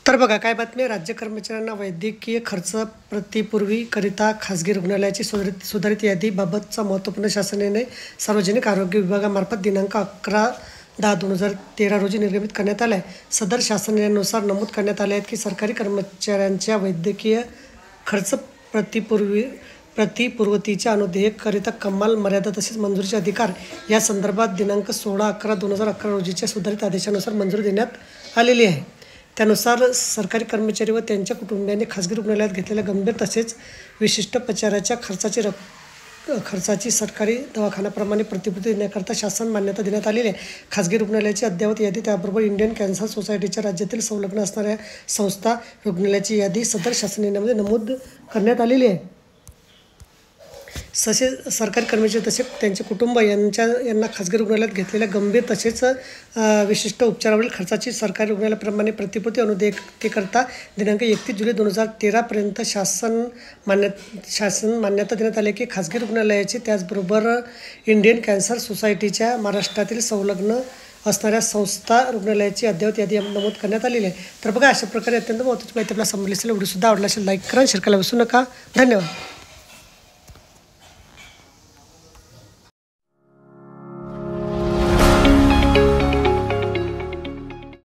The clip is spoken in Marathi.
तर बघा काय बातमी आहे. राज्य कर्मचाऱ्यांना वैद्यकीय खर्च प्रतिपूर्वीकरिता खासगी रुग्णालयाची सुधारित यादीबाबतचा महत्त्वपूर्ण शासन निर्णय सार्वजनिक आरोग्य विभागामार्फत दिनांक 11/10/2013 रोजी निर्गमित करण्यात आला आहे. सदर शासन निर्णयानुसार नमूद करण्यात आले आहे की सरकारी कर्मचाऱ्यांच्या वैद्यकीय खर्च प्रतिपूर्तीच्या अनुदेयकरिता कमाल मर्यादा तसेच मंजुरीचे अधिकार या संदर्भात दिनांक 16/11/2011 रोजीच्या सुधारित आदेशानुसार मंजुरी देण्यात आलेली आहे. त्यानुसार सरकारी कर्मचारी व त्यांच्या कुटुंबियांनी खासगी रुग्णालयात घेतलेल्या गंभीर तसेच विशिष्ट उपचाराच्या खर्चाची सरकारी दवाखान्याप्रमाणे प्रतिपूर्ती देण्याकरता शासन मान्यता देण्यात आलेली आहे. खासगी रुग्णालयाची अद्ययावत यादी त्याबरोबर इंडियन कॅन्सर सोसायटीच्या राज्यातील संलग्न असणाऱ्या संस्था रुग्णालयाची यादी सदर शासन निर्णयामध्ये नमूद करण्यात आलेली आहे. सरकारी कर्मचारी तसेच त्यांचे कुटुंब यांना खासगी रुग्णालयात घेतलेल्या गंभीर तसेच विशिष्ट उपचारावरील खर्चाची सरकारी रुग्णालयाप्रमाणे प्रतिपूर्ती अनुदेयकरिता दिनांक 31 जुलै 2013 पर्यंत शासन मान्यता देण्यात आली की खासगी रुग्णालयाची त्याचबरोबर इंडियन कॅन्सर सोसायटीच्या महाराष्ट्रातील संलग्न असणाऱ्या संस्था रुग्णालयाची अद्ययावत यादी नमूद करण्यात आलेली आहे. तर बघा अशा प्रकारे अत्यंत महत्त्वाची माहिती आपल्याला समजली असेल. व्हिडिओसुद्धा आवडला असेल लाईक करा, शेअर करायला विसरू नका. धन्यवाद.